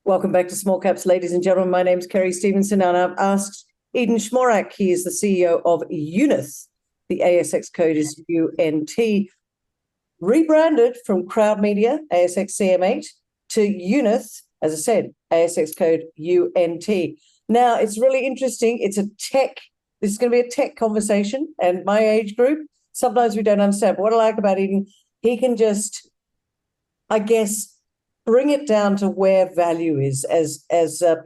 Welcome back to Small Caps, ladies and gentlemen. My name's Kerry Stevenson, and I've asked Idan Schmorak. He is the CEO of Unith. The ASX code is UNT. Rebranded from Crowd Media, ASX CM8, to Unith, as I said, ASX code UNT. Now, it's really interesting. This is going to be a tech conversation, and my age group, sometimes we don't understand. But what I like about Idan, he can just, I guess, bring it down to where value is as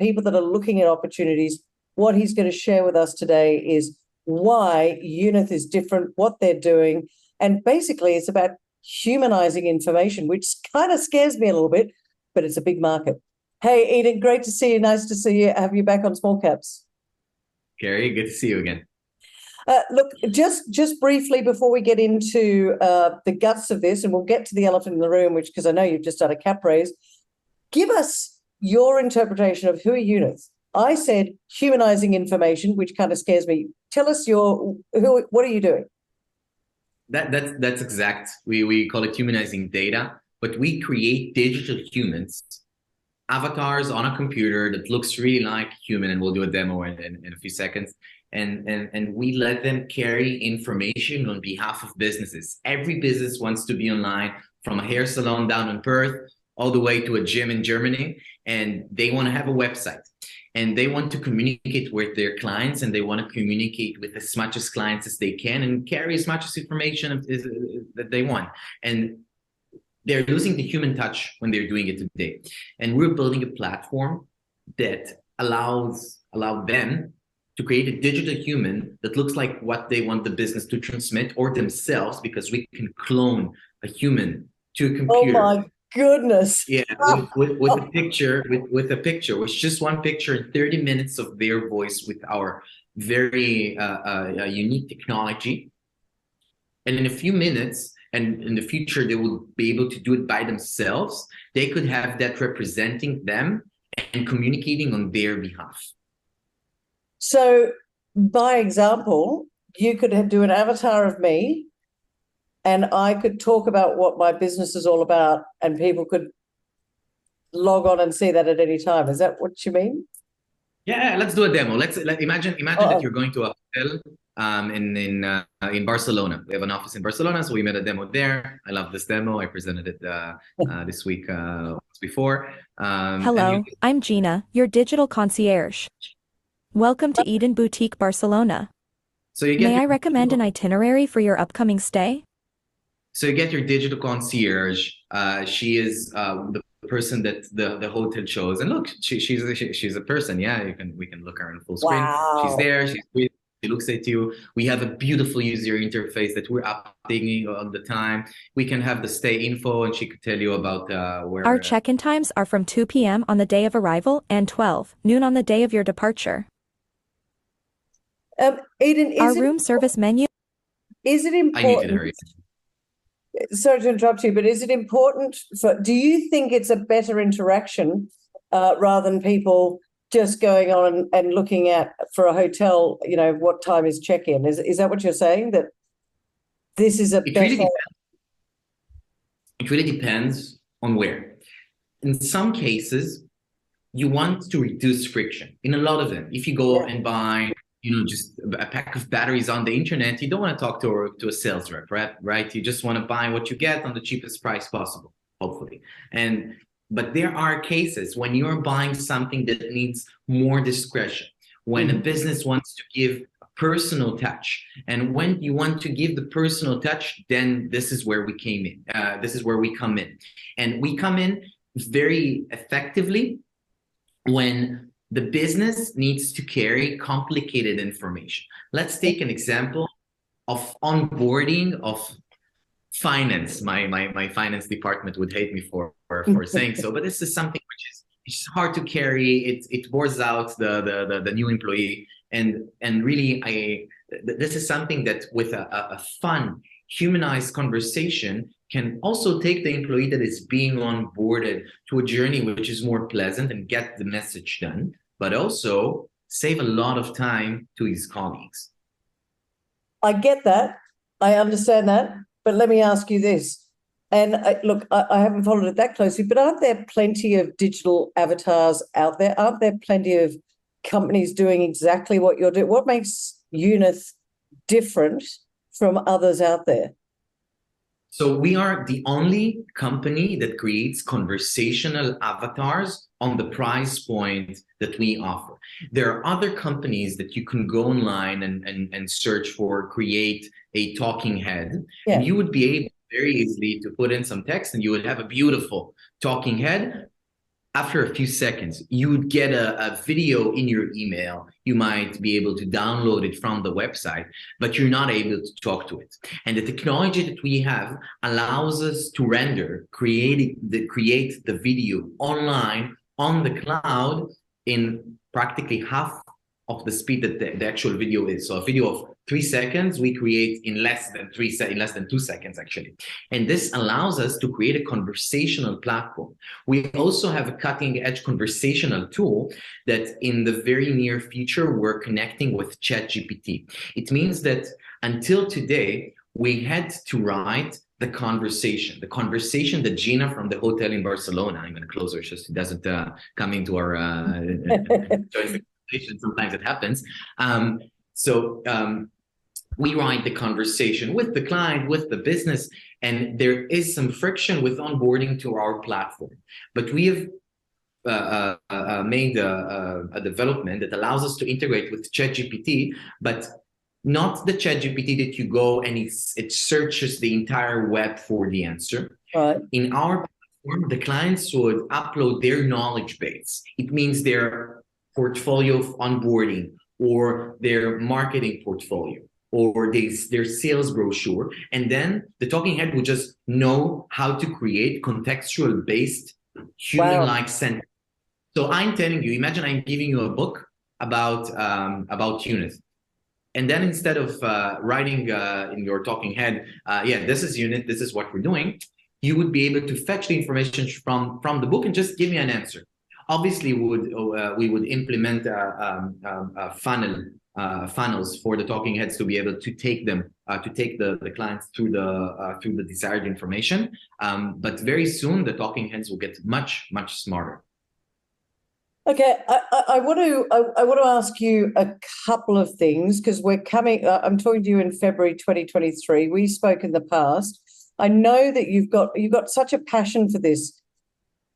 people that are looking at opportunities. What he's going to share with us today is why Unith is different, what they're doing, and basically it's about humanizing information, which kind of scares me a little bit, but it's a big market. Hey, Idan, great to see you. Nice to see you. Have you back on Small Caps. Gary, good to see you again. Look, just briefly before we get into the guts of this, and we'll get to the elephant in the room, which, because I know you've just done a cap raise, give us your interpretation of who are Unith. I said humanizing information, which kind of scares me. Tell us what are you doing? That's exact. We call it humanizing data, but we create digital humans, avatars on a computer that looks really like human, and we'll do a demo in a few seconds. And we let them carry information on behalf of businesses. Every business wants to be online, from a hair salon down in Perth all the way to a gym in Germany, and they want to have a website, and they want to communicate with their clients, and they want to communicate with as much as clients as they can and carry as much as information that they want. And they're losing the human touch when they're doing it today. And we're building a platform that allows them to create a digital human that looks like what they want the business to transmit, or themselves, because we can clone a human to a computer. Oh my goodness. Yeah, with a picture, with just one picture and 30 minutes of their voice with our very unique technology. And in a few minutes, and in the future, they will be able to do it by themselves. They could have that representing them and communicating on their behalf. So, by example, you could do an avatar of me, and I could talk about what my business is all about, and people could log on and see that at any time. Is that what you mean? Yeah, let's do a demo. Let's imagine that you're going to a hotel in Barcelona. We have an office in Barcelona, so we made a demo there. I love this demo. I presented it this week before. Hello, I'm Gina, your digital concierge. Welcome to Eden Boutique Barcelona. So May I recommend an itinerary for your upcoming stay? So you get your digital concierge. She is the person that the hotel chose. And look, she's a person. Yeah, we can look her in full screen. Wow. She's there. She looks at you. We have a beautiful user interface that we're updating all the time. We can have the stay info, and she could tell you about where. Our check-in times are from 2 p.m. on the day of arrival and 12 noon on the day of your departure. Idan, our room service menu. Is it important? Sorry to interrupt you, but is it important do you think it's a better interaction rather than people just going on and looking at, for a hotel, what time is check-in? Is that what you're saying? That this is a better... It really depends on where. In some cases, you want to reduce friction. In a lot of them, if you go and buy just a pack of batteries on the internet, you don't want to talk to a sales rep, right? You just want to buy what you get on the cheapest price possible, hopefully. But there are cases when you're buying something that needs more discretion, when a business wants to give a personal touch. And when you want to give the personal touch, then this is where we came in. This is where we come in. And we come in very effectively when the business needs to carry complicated information. Let's take an example of onboarding of finance. My finance department would hate me for saying so, but this is something which is hard to carry. It bores out the new employee, and really this is something that with a fun, humanized conversation can also take the employee that is being onboarded to a journey which is more pleasant and get the message done, but also save a lot of time to his colleagues. I get that. I understand that. But let me ask you this. And look, I haven't followed it that closely, but aren't there plenty of digital avatars out there? Aren't there plenty of companies doing exactly what you're doing? What makes Unith different from others out there? So we are the only company that creates conversational avatars on the price point that we offer. There are other companies that you can go online and search for, create a talking head, and you would be able very easily to put in some text and you would have a beautiful talking head. After a few seconds, you would get a video in your email. You might be able to download it from the website, but you're not able to talk to it. And the technology that we have allows us to render, create the video online on the cloud in practically half of the speed that the actual video is. So a video of 3 seconds, we create in less than 2 seconds, actually. And this allows us to create a conversational platform. We also have a cutting-edge conversational tool that in the very near future, we're connecting with ChatGPT. It means that until today, we had to write the conversation that Gina from the hotel in Barcelona, I'm going to close her so she doesn't come into our sometimes it happens. We write the conversation with the client, with the business, and there is some friction with onboarding to our platform. But we have made a development that allows us to integrate with ChatGPT, but not the ChatGPT that you go and it searches the entire web for the answer. Right. In our platform, the clients would upload their knowledge base. It means their portfolio of onboarding or their marketing portfolio or their sales brochure. And then the talking head would just know how to create contextual based human-like sentence. So I'm telling you, imagine I'm giving you a book about Unith. And then instead of writing in your talking head, this is Unith, this is what we're doing, you would be able to fetch the information from the book and just give me an answer. Obviously, we would implement funnels for the talking heads to be able to take them to take the clients through the desired information. But very soon, the talking heads will get much smarter. Okay, I want to ask you a couple of things because we're coming. I'm talking to you in February 2023. We spoke in the past. I know that you've got such a passion for this.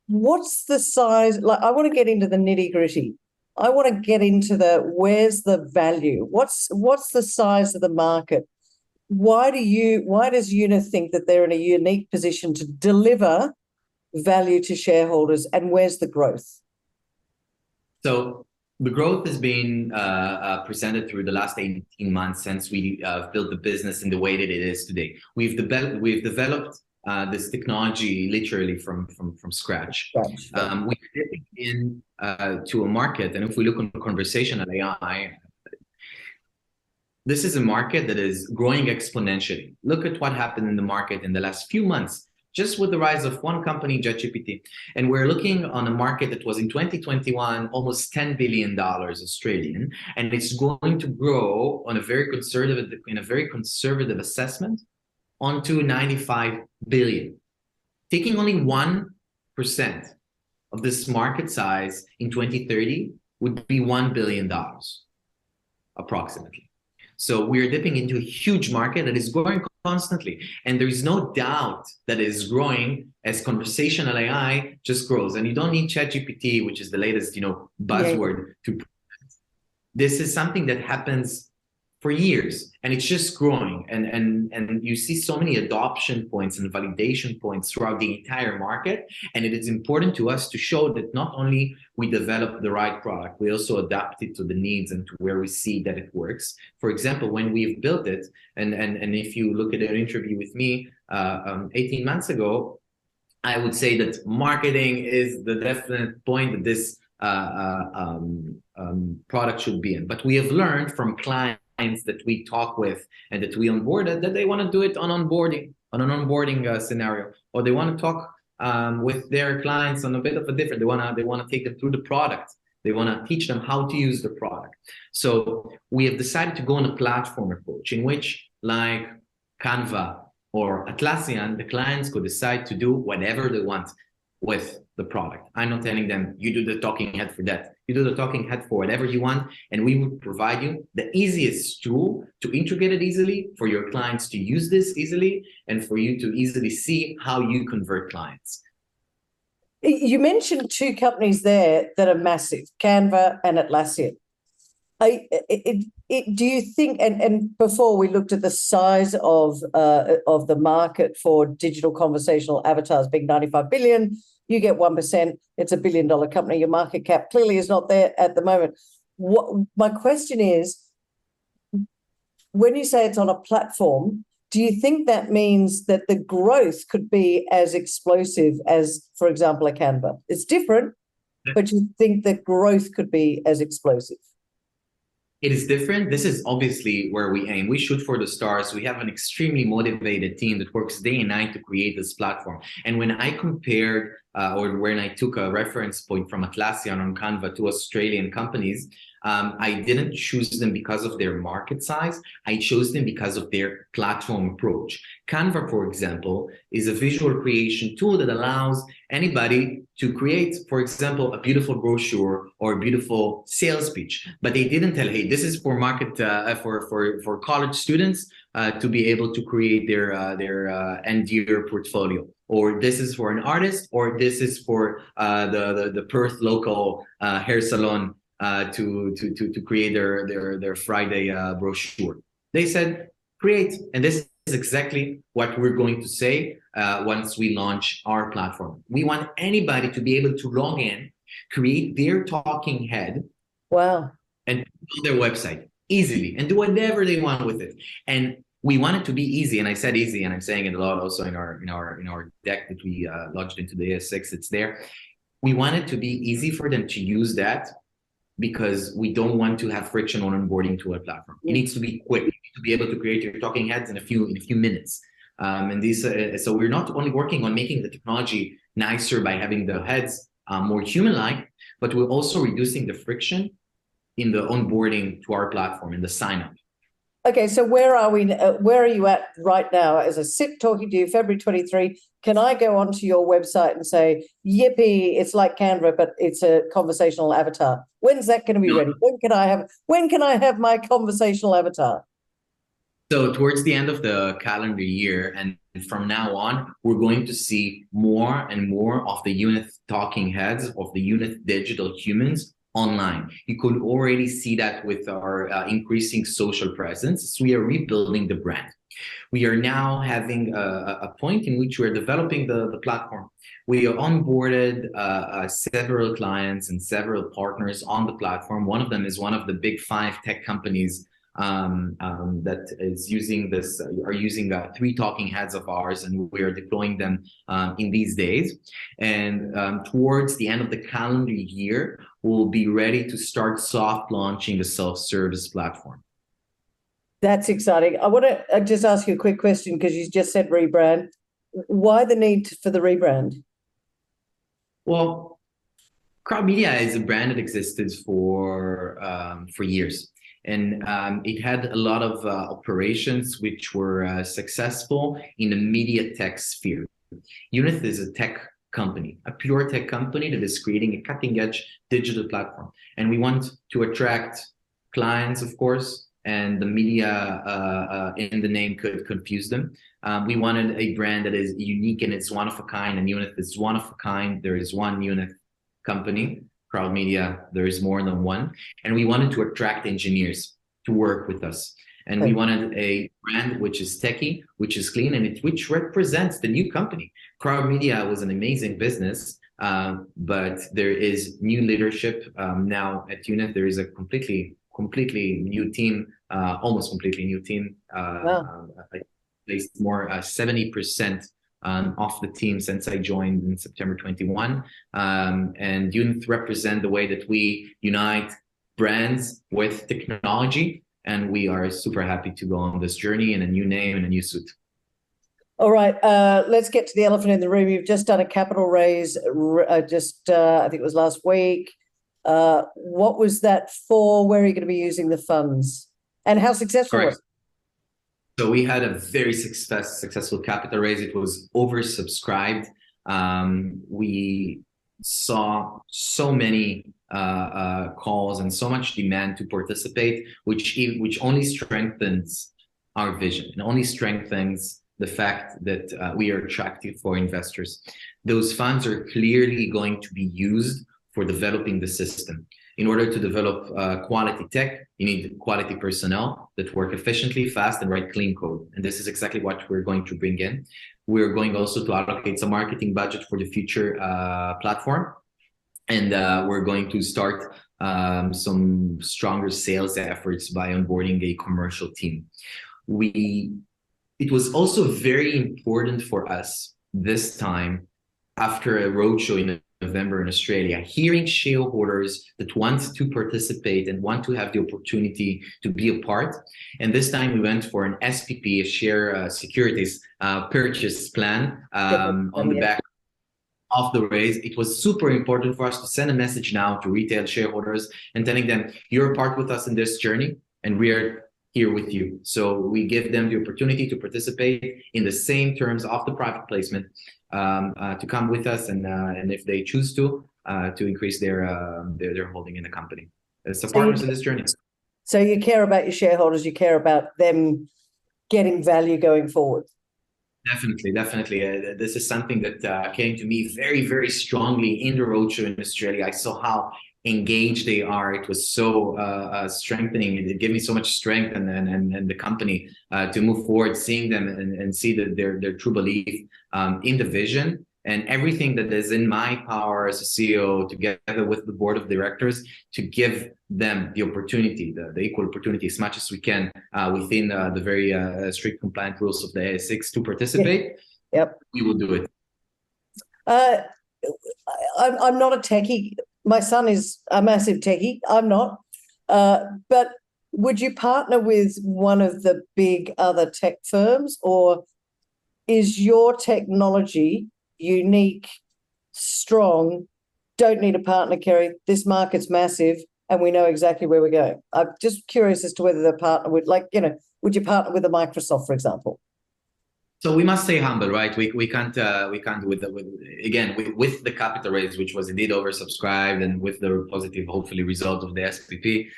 What's the size? Like, I want to get into the nitty-gritty. I want to get into where's the value? What's the size of the market? Why does Unith think that they're in a unique position to deliver value to shareholders, and where's the growth? So the growth has been presented through the last 18 months since we built the business in the way that it is today. We've developed this technology literally from scratch. We're getting in to a market, and if we look on conversational AI, this is a market that is growing exponentially. Look at what happened in the market in the last few months, just with the rise of one company, ChatGPT. And we're looking on a market that was in 2021 almost $10 billion Australian, and it's going to grow on a very conservative assessment onto 95 billion. Taking only 1% of this market size in 2030 would be $1 billion, approximately. So we're dipping into a huge market that is growing constantly. And there is no doubt that it is growing as conversational AI just grows. And you don't need ChatGPT, which is the latest, buzzword to. This is something that happens for years, and it's just growing. And you see so many adoption points and validation points throughout the entire market. And it is important to us to show that not only we develop the right product, we also adapt it to the needs and to where we see that it works. For example, when we've built it, and if you look at an interview with me 18 months ago, I would say that marketing is the definite point that this product should be in. But we have learned from clients that we talk with and that we onboarded that they want to do it on an onboarding scenario, or they want to talk with their clients on a bit of a different. They want to take them through the product. They want to teach them how to use the product. So we have decided to go on a platform approach in which, like Canva, or Atlassian, the clients could decide to do whatever they want with the product. I'm not telling them, you do the talking head for that. You do the talking head for whatever you want, and we would provide you the easiest tool to integrate it easily, for your clients to use this easily, and for you to easily see how you convert clients. You mentioned two companies there that are massive, Canva and Atlassian. Do you think, and before we looked at the size of the market for digital conversational avatars being 95 billion, you get 1%, it's $1 billion company. Your market cap clearly is not there at the moment. My question is, when you say it's on a platform, do you think that means that the growth could be as explosive as, for example, a Canva? It's different, but you think that growth could be as explosive? It is different. This is obviously where we aim. We shoot for the stars. We have an extremely motivated team that works day and night to create this platform. And when I compared, or when I took a reference point from Atlassian on Canva to Australian companies, I didn't choose them because of their market size. I chose them because of their platform approach. Canva, for example, is a visual creation tool that allows anybody to create, for example, a beautiful brochure or a beautiful sales pitch. But they didn't tell, hey, this is for market for college students to be able to create their end year portfolio, or this is for an artist, or this is for the Perth local hair salon to create their Friday brochure. They said, create. And this is exactly what we're going to say once we launch our platform. We want anybody to be able to log in, create their talking head, wow, and put on their website easily and do whatever they want with it. And we want it to be easy. And I said easy, and I'm saying it a lot also in our deck that we launched into the ASX. It's there. We want it to be easy for them to use that, because we don't want to have friction on onboarding to a platform. It needs to be quick. You need to be able to create your talking heads in a few minutes. So we're not only working on making the technology nicer by having the heads more human-like, but we're also reducing the friction in the onboarding to our platform, in the sign-up. Okay, so where are we? Where are you at right now? As I sit talking to you, February 23, can I go onto your website and say, yippee, it's like Canva, but it's a conversational avatar? When's that going to be ready? When can I have my conversational avatar? So towards the end of the calendar year, and from now on, we're going to see more and more of the Unith talking heads, of the Unith digital humans online. You could already see that with our increasing social presence. So we are rebuilding the brand. We are now having a point in which we're developing the platform. We are onboarded several clients and several partners on the platform. One of them is one of the big 5 tech companies that is using this, are using 3 talking heads of ours, and we are deploying them in these days. And towards the end of the calendar year, we'll be ready to start soft launching the self-service platform. That's exciting. I want to just ask you a quick question, because you just said rebrand. Why the need for the rebrand? Well, Crowd Media is a brand that existed for years. And it had a lot of operations which were successful in the media tech sphere. Unith is a tech company, a pure tech company that is creating a cutting-edge digital platform. And we want to attract clients, of course, and the media in the name could confuse them. We wanted a brand that is unique and it's one of a kind, and Unith is one of a kind. There is one Unith company. Crowd Media, there is more than one. And we wanted to attract engineers to work with us. And we wanted a brand which is techie, which is clean, and which represents the new company. Crowd Media was an amazing business, but there is new leadership now at Unith. There is a completely new team, almost completely new team. Wow. Placed more 70% of the team since I joined in September 21. And Unith represent the way that we unite brands with technology. And we are super happy to go on this journey in a new name and a new suit. All right, let's get to the elephant in the room. You've just done a capital raise, I think it was last week. What was that for? Where are you going to be using the funds? And how successful was it? So we had a very successful capital raise. It was oversubscribed. We saw so many calls and so much demand to participate, which only strengthens our vision and only strengthens the fact that we are attractive for investors. Those funds are clearly going to be used for developing the system. In order to develop quality tech, you need quality personnel that work efficiently, fast, and write clean code. And this is exactly what we're going to bring in. We're going also to allocate some marketing budget for the future platform. And we're going to start some stronger sales efforts by onboarding a commercial team. It was also very important for us this time, after a roadshow in November in Australia, hearing shareholders that want to participate and want to have the opportunity to be a part. And this time we went for an SPP, a share securities purchase plan on the back of the raise. It was super important for us to send a message now to retail shareholders and telling them, you're a part with us in this journey and we're here with you. So we give them the opportunity to participate in the same terms of the private placement, to come with us, and if they choose to increase their holding in the company. So partners in this journey. So you care about your shareholders, you care about them getting value going forward. Definitely. This is something that came to me very, very strongly in the roadshow in Australia. I saw how engaged they are. It was so strengthening. It gave me so much strength and the company to move forward, seeing them and see that their true belief in the vision and everything that is in my power as a CEO, together with the board of directors, to give them the opportunity, the equal opportunity as much as we can within the very strict compliant rules of the ASX to participate. Yep. We will do it. I'm not a techie. My son is a massive techie. I'm not. But would you partner with one of the big other tech firms, or is your technology unique, strong, don't need a partner, Kerry? This market's massive and we know exactly where we're going. I'm just curious as to whether the partner would, would you partner with a Microsoft, for example? So we must stay humble, right? We can't with the capital raise, which was indeed oversubscribed, and with the positive, hopefully, result of the SPP,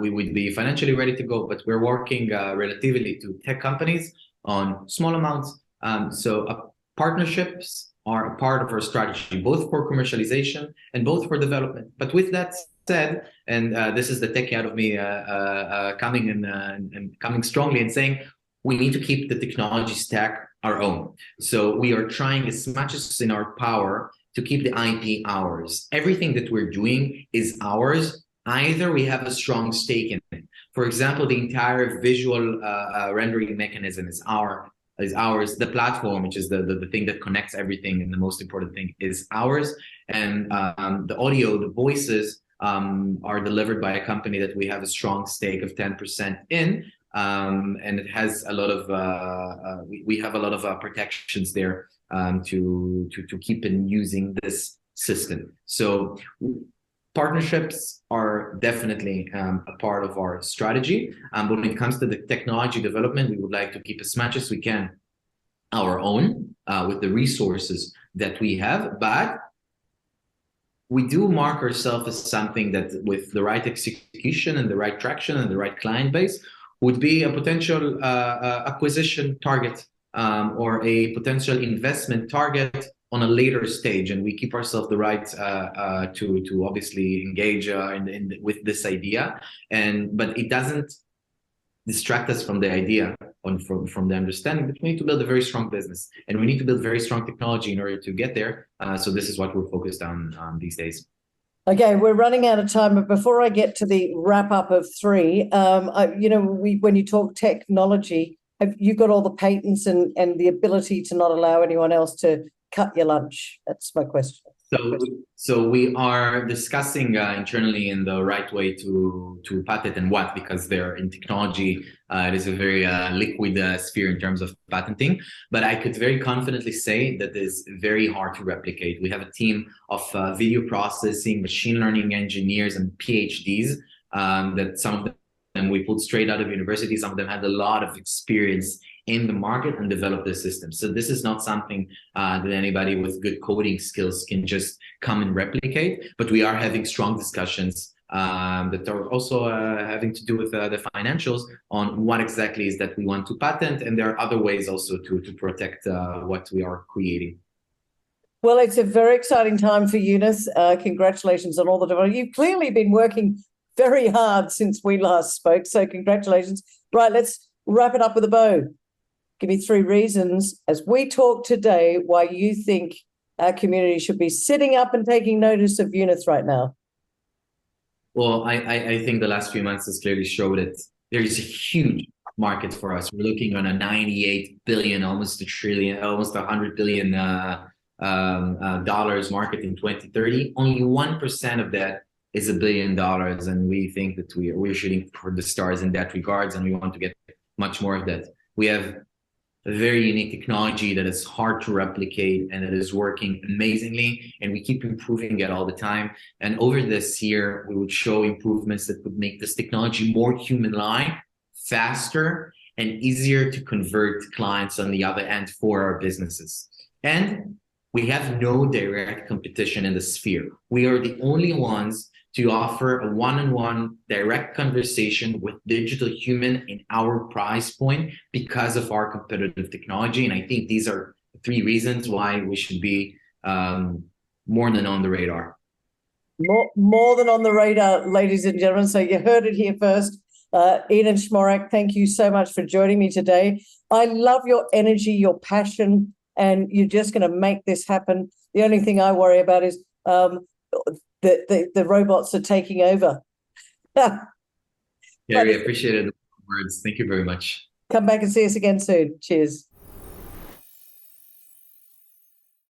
we would be financially ready to go. But we're working relatively to tech companies on small amounts. So partnerships are a part of our strategy, both for commercialization and both for development. But with that said, and this is the techie out of me coming strongly and saying, we need to keep the technology stack our own. So we are trying as much as in our power to keep the IP ours. Everything that we're doing is ours. Either we have a strong stake in it. For example, the entire visual rendering mechanism is ours. The platform, which is the thing that connects everything, and the most important thing, is ours. And the audio, the voices are delivered by a company that we have a strong stake of 10% in. And it has a lot of we have a lot of protections there to keep in using this system. So partnerships are definitely a part of our strategy. But when it comes to the technology development, we would like to keep as much as we can our own with the resources that we have. But we do mark ourselves as something that, with the right execution and the right traction and the right client base, would be a potential acquisition target or a potential investment target on a later stage. And we keep ourselves the right to obviously engage with this idea. But it doesn't distract us from the idea, from the understanding that we need to build a very strong business and we need to build very strong technology in order to get there. So this is what we're focused on these days. Okay, we're running out of time, but before I get to the wrap up of 3, when you talk technology, have you got all the patents and the ability to not allow anyone else to cut your lunch? That's my question. So we are discussing internally in the right way to patent and what, because they're in technology, it is a very liquid sphere in terms of patenting. But I could very confidently say that it's very hard to replicate. We have a team of video processing, machine learning engineers, and PhDs that some of them we pulled straight out of university. Some of them had a lot of experience in the market and developed the system. So this is not something that anybody with good coding skills can just come and replicate, but we are having strong discussions that are also having to do with the financials on what exactly is that we want to patent. And there are other ways also to protect what we are creating. Well, it's a very exciting time for Unith. Congratulations on all the development. You've clearly been working very hard since we last spoke, so congratulations. Right, let's wrap it up with a bow. Give me 3 reasons as we talk today why you think our community should be sitting up and taking notice of Unith right now. Well, I think the last few months has clearly showed that there is a huge market for us. We're looking on a 98 billion, almost a trillion, almost $100 billion dollars market in 2030. Only 1% of that is $1 billion, and we think that we're shooting for the stars in that regards, and we want to get much more of that. We have a very unique technology that is hard to replicate and it is working amazingly, and we keep improving it all the time. And over this year, we would show improvements that would make this technology more human-like, faster, and easier to convert clients on the other end for our businesses. And we have no direct competition in the sphere. We are the only ones to offer a one-on-one direct conversation with digital human in our price point because of our competitive technology. And I think these are 3 reasons why we should be more than on the radar. More than on the radar, ladies and gentlemen. So you heard it here first. Idan Schmorak, thank you so much for joining me today. I love your energy, your passion, and you're just going to make this happen. The only thing I worry about is the robots are taking over. Yeah, we appreciate it. Words. Thank you very much. Come back and see us again soon. Cheers.